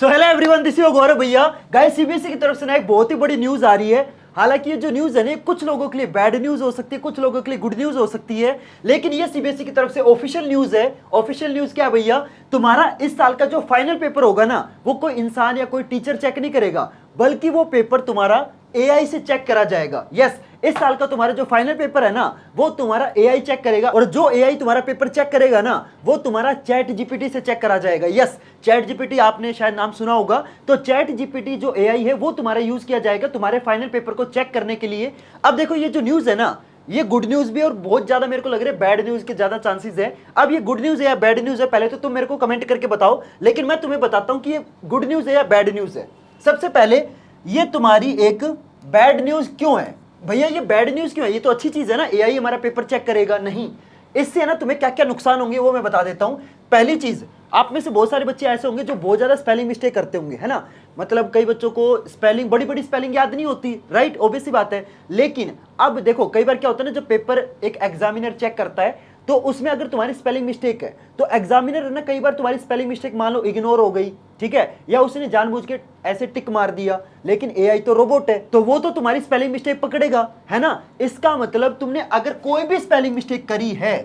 So hello everyone, this is Gaurav भैया। Guys, CBSE की तरफ से ना एक बहुत ही बड़ी न्यूज आ रही है। हालांकि ये जो न्यूज है ना, कुछ लोगों के लिए बैड न्यूज हो सकती है, कुछ लोगों के लिए गुड न्यूज हो सकती है, लेकिन ये सीबीएसई की तरफ से ऑफिशियल न्यूज है। ऑफिशियल न्यूज क्या है भैया? तुम्हारा इस साल का जो फाइनल पेपर होगा ना, वो कोई इंसान या कोई टीचर चेक नहीं करेगा, बल्कि वो पेपर तुम्हारा एआई से चेक करा जाएगा। यस, इस साल का तुम्हारा जो फाइनल पेपर है ना, वो तुम्हारा एआई चेक करेगा, और जो एआई तुम्हारा पेपर चेक करेगा ना, वो तुम्हारा चैट जीपीटी से चेक करा जाएगा। यस, चैट जीपीटी आपने शायद नाम सुना होगा। तो चैट जीपीटी जो एआई है, वो तुम्हारा यूज किया जाएगा तुम्हारे फाइनल पेपर को चेक करने के लिए। अब देखो, ये जो न्यूज है ना, ये गुड न्यूज भी है और बहुत ज्यादा मेरे को लग रहा है बैड न्यूज के ज्यादा चांसेस है। अब ये गुड न्यूज है या बैड न्यूज है, पहले तो तुम मेरे को कमेंट करके बताओ, लेकिन मैं तुम्हें बताता हूं कि ये गुड न्यूज है या बैड न्यूज है। सबसे पहले, ये तुम्हारी एक बैड न्यूज क्यों है भैया? ये बैड न्यूज क्यों है? ये तो अच्छी चीज है ना, एआई हमारा पेपर चेक करेगा। नहीं, इससे ना तुम्हें क्या क्या नुकसान होंगे वो मैं बता देता हूं। पहली चीज, आप में से बहुत सारे बच्चे ऐसे होंगे जो बहुत ज्यादा स्पेलिंग मिस्टेक करते होंगे, है ना। मतलब कई बच्चों को स्पेलिंग, बड़ी बड़ी स्पेलिंग याद नहीं होती, राइट, ऑब्वियस सी बात है। लेकिन अब देखो, कई बार क्या होता है ना, जब पेपर एक एग्जामिनर चेक करता है, तो उसमें अगर तुम्हारी स्पेलिंग मिस्टेक है, तो एग्जामिनर ना कई बार तुम्हारी स्पेलिंग मिस्टेक मान लो इग्नोर हो गई, ठीक है, या उसने जानबूझ के ऐसे टिक मार दिया, लेकिन एआई तो रोबोट है, तो वो तो तुम्हारी स्पेलिंग मिस्टेक पकड़ेगा, है ना। इसका मतलब तुमने अगर कोई भी स्पेलिंग मिस्टेक करी है,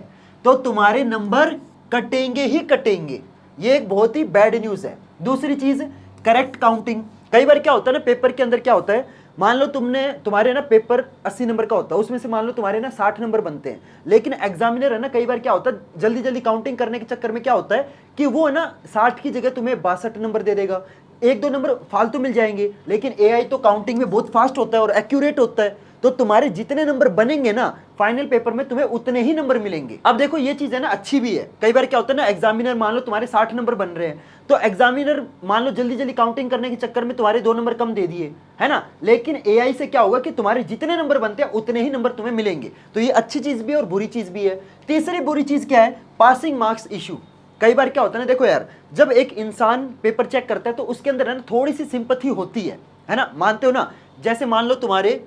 तो तुम्हारे नंबर कटेंगे ही कटेंगे। ये एक बहुत ही बैड न्यूज है। दूसरी चीज, करेक्ट काउंटिंग। कई बार क्या होता है ना, पेपर के अंदर क्या होता है, मान लो तुम्हारे ना पेपर 80 नंबर का होता है, उसमें से मान लो तुम्हारे ना 60 नंबर बनते हैं, लेकिन एग्जामिनर है ना, कई बार क्या होता है, जल्दी जल्दी काउंटिंग करने के चक्कर में क्या होता है कि वो ना 60 की जगह तुम्हें 62 नंबर दे देगा। एक दो नंबर फालतू मिल जाएंगे, लेकिन एआई तो काउंटिंग में बहुत फास्ट होता है और एक्यूरेट होता है, तो तुम्हारे जितने नंबर बनेंगे ना फाइनल पेपर में, तुम्हें उतने ही नंबर मिलेंगे। अब देखो, ये चीज है ना अच्छी भी है। कई बार क्या होता है ना, एग्जामिनर मान लो तुम्हारे 60 नंबर बन रहे हैं, तो एग्जामिनर मान लो जल्दी जल्दी काउंटिंग करने के चक्कर में तुम्हारे 2 नंबर कम दे दिए, है ना। लेकिन एआई से क्या होगा कि तुम्हारे जितने नंबर बनते हैं उतने ही नंबर तुम्हें मिलेंगे। तो ये अच्छी चीज भी है और बुरी चीज भी है। तीसरी बुरी चीज क्या है? Passing marks issue. कई बार क्या होता है ना, देखो यार, जब एक इंसान पेपर चेक करता है, तो उसके अंदर है ना थोड़ी सी सिंपैथी होती है ना, मानते हो ना। जैसे मान लो तुम्हारे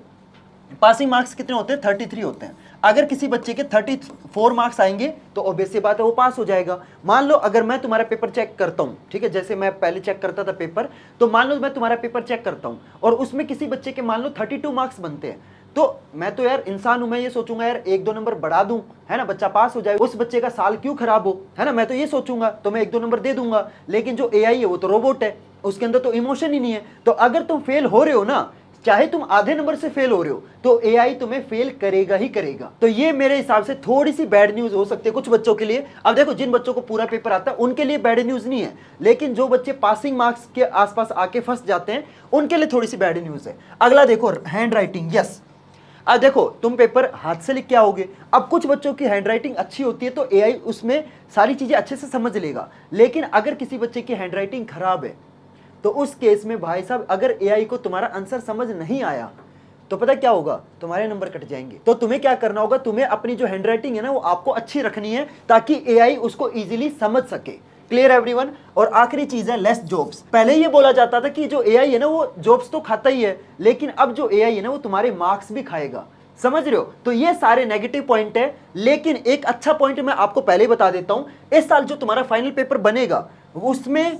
पासिंग मार्क्स कितने होते हैं? 33 होते हैं। अगर किसी बच्चे के 34 मार्क्स आएंगे, तो ऑब्वियस सी बात है वो पास हो जाएगा। मान लो अगर मैं तुम्हारा पेपर चेक करता हूं, ठीक है, जैसे मैं पहले चेक करता था पेपर, तो मान लो मैं तुम्हारा पेपर चेक करता हूं और उसमें किसी बच्चे के मान लो 32 मार्क्स बनते हैं, तो मैं तो यार इंसान हूं, मैं ये सोचूंगा यार एक दो नंबर बढ़ा दूं, है ना, बच्चा पास हो जाए, उस बच्चे का साल क्यों खराब हो, है ना, मैं तो ये सोचूंगा, तो मैं एक दो नंबर दे दूंगा। लेकिन जो एआई है वो तो रोबोट है, उसके अंदर तो इमोशन ही नहीं है। तो अगर तुम फेल हो रहे हो ना, चाहे तुम आधे नंबर से फेल हो रहे हो, तो एआई तुम्हें फेल करेगा ही करेगा। तो ये मेरे हिसाब से थोड़ी सी बैड न्यूज हो सकती है कुछ बच्चों के लिए। अब देखो, जिन बच्चों को पूरा पेपर आता है उनके लिए बैड न्यूज नहीं है, लेकिन जो बच्चे पासिंग मार्क्स के आसपास आके फंस जाते हैं, उनके लिए थोड़ी सी बैड न्यूज है। अगला देखो, हैंड राइटिंग। यस, अब देखो, तुम पेपर हाथ से लिख के आओगे। अब कुछ बच्चों की हैंडराइटिंग अच्छी होती है, तो एआई उसमें सारी चीजें अच्छे से समझ लेगा। लेकिन अगर किसी बच्चे की हैंडराइटिंग खराब है, तो उस केस में भाई साहब, अगर एआई को तुम्हारा आंसर समझ नहीं आया, तो पता क्या होगा? तुम्हारे नंबर कट जाएंगे। तो तुम्हें क्या करना होगा? तुम्हें अपनी जो हैंडराइटिंग है ना, वो आपको अच्छी रखनी है, ताकि एआई उसको इजीली समझ सके। Clear everyone? और आखिरी चीज है लेस जॉब्स। पहले ये बोला जाता था कि जो एआई है ना, वो जॉब्स तो खाता ही है, लेकिन अब जो एआई है ना, वो तुम्हारे मार्क्स भी खाएगा। समझ रहे हो? तो ये सारे नेगेटिव पॉइंट है, लेकिन एक अच्छा पॉइंट मैं आपको पहले ही बता देता हूं। इस साल जो तुम्हारा फाइनल पेपर बनेगा, उसमें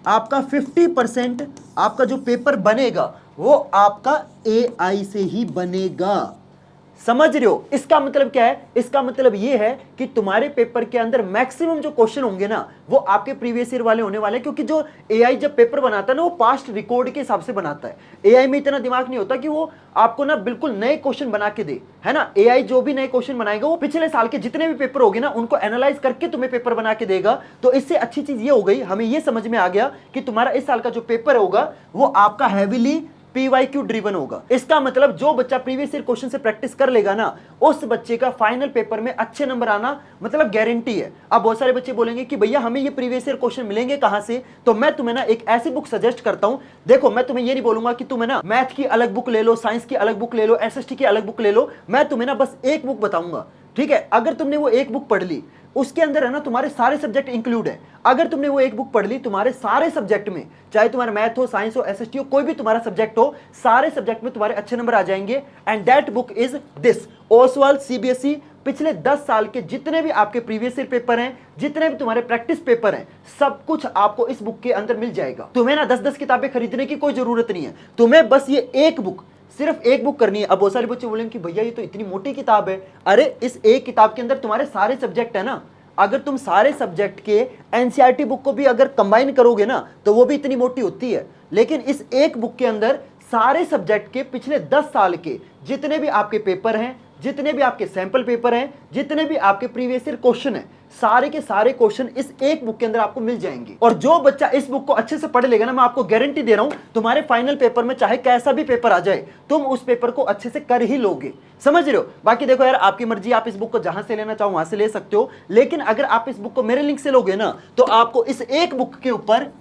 आपका 50% आपका जो पेपर बनेगा, वो आपका एआई से ही बनेगा। समझ रहे हो? इसका मतलब क्या है? इसका मतलब ये है कि तुम्हारे पेपर के अंदर मैक्सिमम जो क्वेश्चन होंगे ना, वो आपके प्रीवियस ईयर वाले होने वाले हैं, क्योंकि जो एआई जब पेपर बनाता है ना, वो पास्ट रिकॉर्ड के हिसाब से बनाता है। एआई में इतना दिमाग नहीं होता कि वो आपको ना बिल्कुल नए क्वेश्चन बना के दे, है ना। एआई जो भी नए क्वेश्चन बनाएगा, वो पिछले साल के जितने भी पेपर होंगे ना, उनको एनालाइज करके तुम्हें पेपर बना के देगा। तो इससे अच्छी चीज ये हो गई, हमें ये समझ में आ गया कि तुम्हारा इस साल का जो पेपर होगा, वो आपका हैवीली पीवाईक्यू ड्रिवन होगा। इसका मतलब जो बच्चा प्रीवियस ईयर क्वेश्चन से प्रैक्टिस कर लेगा ना, उस बच्चे का फाइनल पेपर में अच्छे नंबर आना मतलब गारंटी है। अब बहुत सारे बच्चे बोलेंगे कि भैया हमें ये प्रीवियस ईयर क्वेश्चन मिलेंगे कहां से? तो मैं तुम्हें ना एक ऐसी बुक सजेस्ट करता हूं। देखो, मैं तुम्हें ये नहीं बोलूंगा कि तुम्हें ना मैथ की अलग बुक ले लो, साइंस की अलग बुक ले लो, एसएसटी की अलग बुक ले लो। मैं तुम्हें ना बस एक बुक बताऊंगा, ठीक है। अगर तुमने वो एक बुक पढ़ ली, उसके अंदर है ना तुम्हारे सारे सब्जेक्ट इंक्लूड है। अगर तुमने वो एक बुक पढ़ ली, तुम्हारे सारे सब्जेक्ट में, चाहे तुम्हारा मैथ हो, साइंस हो, एसएसटी हो, कोई भी तुम्हारा सब्जेक्ट हो, सारे सब्जेक्ट में तुम्हारे अच्छे नंबर आ जाएंगे। And that book is this, Oswal CBSE पिछले 10 साल के जितने भी आपके प्रीवियस ईयर पेपर हैं, जितने भी तुम्हारे प्रैक्टिस पेपर हैं, सब कुछ आपको इस बुक के अंदर मिल जाएगा। तुम्हें ना 10-10 किताबें खरीदने की कोई जरूरत नहीं है, तुम्हें बस ये एक बुक, सिर्फ एक बुक करनी है। अब बहुत सारे बच्चे बोलेंगे कि भैया ये तो इतनी मोटी किताब है। अरे इस एक किताब के अंदर तुम्हारे सारे सब्जेक्ट है ना। अगर तुम सारे सब्जेक्ट के एनसीईआरटी बुक को भी अगर कंबाइन करोगे ना तो वो भी इतनी मोटी होती है। लेकिन इस एक बुक के अंदर सारे सब्जेक्ट के पिछले 10 साल के जितने भी आपके पेपर हैं, जितने भी आपके सैंपल पेपर हैं, जितने भी आपके प्रीवियस ईयर क्वेश्चन हैं, सारे के सारे क्वेश्चन इस एक बुक के अंदर आपको मिल जाएंगे। और जो बच्चा इस बुक को अच्छे से पढ़ लेगा ना, मैं आपको गारंटी दे रहा हूं, तुम्हारे फाइनल पेपर में चाहे कैसा भी पेपर आ जाए, तुम उस पेपर को अच्छे से कर ही लोगे। समझ रहे हो? बाकी देखो यार, आपकी मर्जी, आप इस बुक को जहां से लेना चाहो वहां से ले सकते हो। लेकिन अगर आप इस बुक को मेरे लिंक से लोगे ना तो आपको इस एक बुक के ऊपर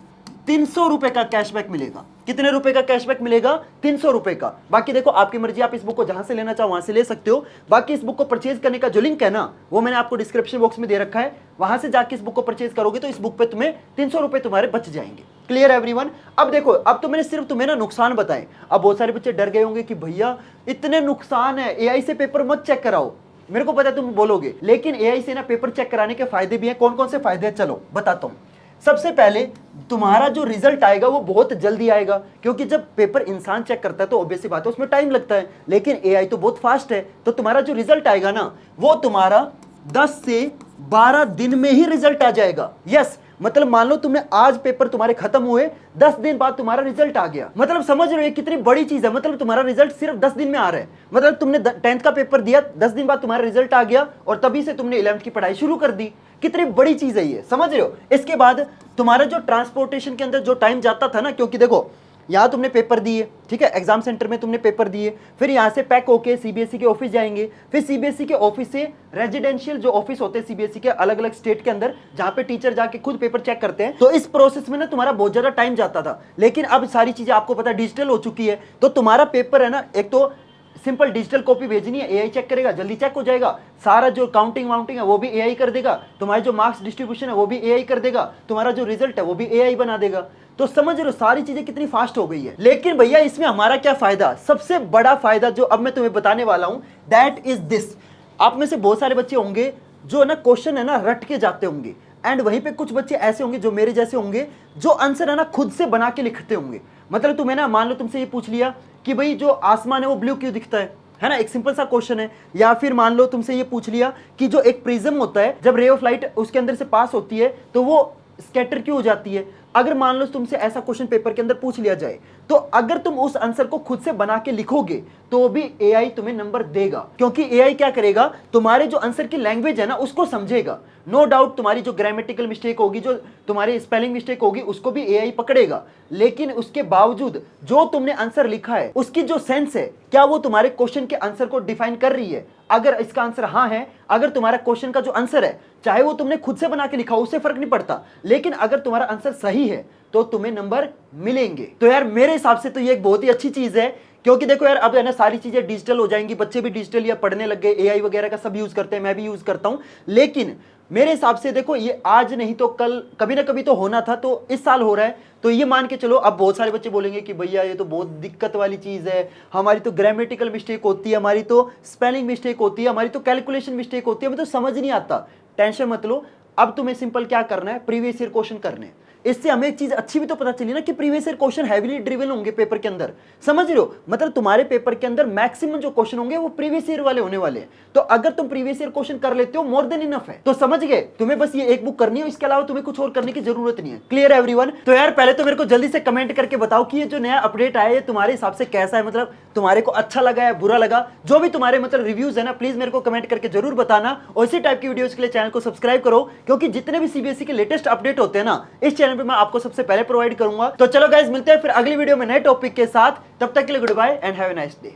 300 रुपए का कैशबैक मिलेगा। कितने रुपए का कैशबैक मिलेगा? 300 रुपए का। बाकी देखो आपकी मर्जी, आप इस बुक को जहां से लेना चाहो वहां से ले सकते हो। बाकी इस बुक को परचेज करने का जो लिंक है ना, वो मैंने आपको डिस्क्रिप्शन बॉक्स में दे रखा है। वहां से जाके इस बुक को परचेज करोगे तो इस बुक पे तुम्हें 300 रुपए तुम्हारे बच जाएंगे। Clear everyone? अब देखो, अब तो मैंने सिर्फ तुम्हें ना नुकसान बताए। अब बहुत सारे बच्चे डर गए होंगे कि भैया इतने नुकसान है, एआई से पेपर मत चेक कराओ। मेरे को पता तुम बोलोगे, लेकिन एआई से ना पेपर चेक कराने के फायदे भी हैं। कौन कौन से फायदे हैं चलो बताता हूं। सबसे पहले तुम्हारा जो रिजल्ट आएगा वो बहुत जल्दी आएगा, क्योंकि जब पेपर इंसान चेक करता है तो ऑब्वियस सी बात है उसमें टाइम लगता है। लेकिन एआई तो बहुत फास्ट है, तो तुम्हारा जो रिजल्ट आएगा ना वो तुम्हारा 10 से 12 दिन में ही रिजल्ट आ जाएगा। यस, मतलब मान लो तुमने आज पेपर तुम्हारे खत्म हुए, 10 दिन बाद तुम्हारा रिजल्ट आ गया। मतलब समझ रहे हो ये कितनी बड़ी चीज है। मतलब तुम्हारा रिजल्ट सिर्फ 10 दिन में आ रहा है। मतलब तुमने 10th का पेपर दिया, 10 दिन बाद तुम्हारा रिजल्ट आ गया और तभी से तुमने 11th की पढ़ाई शुरू कर दी। कितनी बड़ी चीज है ये, समझ रहे हो? इसके बाद तुम्हारा जो ट्रांसपोर्टेशन के अंदर जो टाइम जाता था ना, क्योंकि देखो यहाँ तुमने पेपर दिए, ठीक है, एग्जाम सेंटर में तुमने पेपर दिए, फिर यहाँ से पैक होके सीबीएसई के ऑफिस जाएंगे, फिर सीबीएसई के ऑफिस से रेजिडेंशियल जो ऑफिस होते हैं सीबीएसई के अलग अलग स्टेट के अंदर, जहाँ पे टीचर जाके खुद पेपर चेक करते हैं। तो इस प्रोसेस में ना तुम्हारा बहुत ज्यादा टाइम जाता था। लेकिन अब सारी चीजें आपको पता डिजिटल हो चुकी है, तो तुम्हारा पेपर है ना, एक तो सिंपल डिजिटल कॉपी भेजनी है, एआई चेक करेगा, जल्दी चेक हो जाएगा। सारा जो काउंटिंग वाउंटिंग है वो भी एआई कर देगा, तुम्हारे जो मार्क्स डिस्ट्रीब्यूशन है वो भी एआई कर देगा, तुम्हारा जो रिजल्ट है वो भी एआई बना देगा। तो समझ रहे हो सारी चीजें कितनी फास्ट हो गई है। लेकिन भैया इसमें हमारा क्या फायदा? सबसे बड़ा फायदा जो अब मैं तुम्हें बताने वाला हूं, दैट इज दिस। आप में से बहुत सारे बच्चे होंगे जो ना क्वेश्चन है ना रट के जाते होंगे, एंड वहीं पे कुछ बच्चे ऐसे होंगे जो मेरे जैसे होंगे, जो आंसर है ना खुद से बना के लिखते होंगे। मतलब तुम्हें ना, मान लो तुमसे ये पूछ लिया कि भाई जो आसमान है वो ब्लू क्यों दिखता है ना, एक सिंपल सा क्वेश्चन है। या फिर मान लो तुमसे ये पूछ लिया कि जो एक प्रिज्म होता है, जब रे ऑफ लाइट उसके अंदर से पास होती है तो वो स्कैटर क्यों हो जाती है। अगर मान लो तुमसे ऐसा क्वेश्चन पेपर के अंदर पूछ लिया जाए, तो अगर तुम उस आंसर को खुद से बना के लिखोगे तो भी एआई तुम्हें नंबर देगा, क्योंकि एआई क्या करेगा, तुम्हारे जो आंसर की लैंग्वेज है ना उसको समझेगा। नो डाउट तुम्हारी जो ग्रामेटिकल मिस्टेक होगी, जो तुम्हारी स्पेलिंग मिस्टेक होगी, उसको भी एआई पकड़ेगा। लेकिन उसके बावजूद जो तुमने आंसर लिखा है उसकी जो सेंस है, क्या वो तुम्हारे क्वेश्चन के आंसर को डिफाइन कर रही है? अगर इसका आंसर हाँ है, अगर तुम्हारा क्वेश्चन का जो आंसर है, चाहे वो तुमने खुद से बना के लिखा हो, उससे फर्क नहीं पड़ता, लेकिन अगर तुम्हारा आंसर सही है तो तुम्हें नंबर मिलेंगे। तो यार मेरे हिसाब से तो ये एक बहुत ही अच्छी चीज है, क्योंकि देखो यार अब है ना सारी चीजें डिजिटल हो जाएंगी, बच्चे भी डिजिटल या पढ़ने लग गए, एआई वगैरह का सब यूज करते हैं, मैं भी यूज करता हूं। लेकिन मेरे हिसाब से देखो ये आज नहीं तो कल कभी ना कभी तो होना था, तो इस साल हो रहा है, तो ये मान के चलो। अब बहुत सारे बच्चे बोलेंगे कि भैया ये तो बहुत दिक्कत वाली चीज है, हमारी तो ग्रामेटिकल मिस्टेक होती है, हमारी तो स्पेलिंग मिस्टेक होती है, हमारी तो कैलकुलेशन मिस्टेक होती है, हमें तो समझ नहीं आता। टेंशन मत लो, अब तुम्हें सिंपल क्या करना है, प्रीवियस ईयर क्वेश्चन करने। इससे हमें एक चीज अच्छी भी तो पता चली ना कि previous year question heavily driven होंगे पेपर के अंदर, समझ रहे हो? मतलब तुम्हारे पेपर के अंदर मैक्सिमम जो क्वेश्चन होंगे वो प्रीवियस ईयर वाले होने वाले हैं। तो अगर तुम प्रीवियस ईयर क्वेश्चन कर लेते हो, मोर देन इनफ है। तो समझ गए, तुम्हें बस ये एक बुक करनी है, इसके अलावा तुम्हें कुछ और करने की जरूरत नहीं है। क्लियर है एवरीवन? तो यार पहले तो मेरे को जल्दी से कमेंट करके बताओ कि ये जो नया अपडेट आया है तुम्हारे हिसाब से कैसा है, मतलब तुम्हारे को अच्छा लगा है, बुरा लगा, जो भी तुम्हारे मतलब रिव्यूज है ना, प्लीज मेरे को कमेंट करके जरूर बताना। और इसी टाइप की वीडियोस के लिए चैनल को सब्सक्राइब करो, क्योंकि जितने भी सीबीएसई के लेटेस्ट अपडेट होते हैं ना, इस चैनल पे मैं आपको सबसे पहले प्रोवाइड करूंगा। तो चलो गाइस, मिलते हैं फिर अगली वीडियो में नए टॉपिक के साथ। तब तक के लिए goodbye and have a nice day.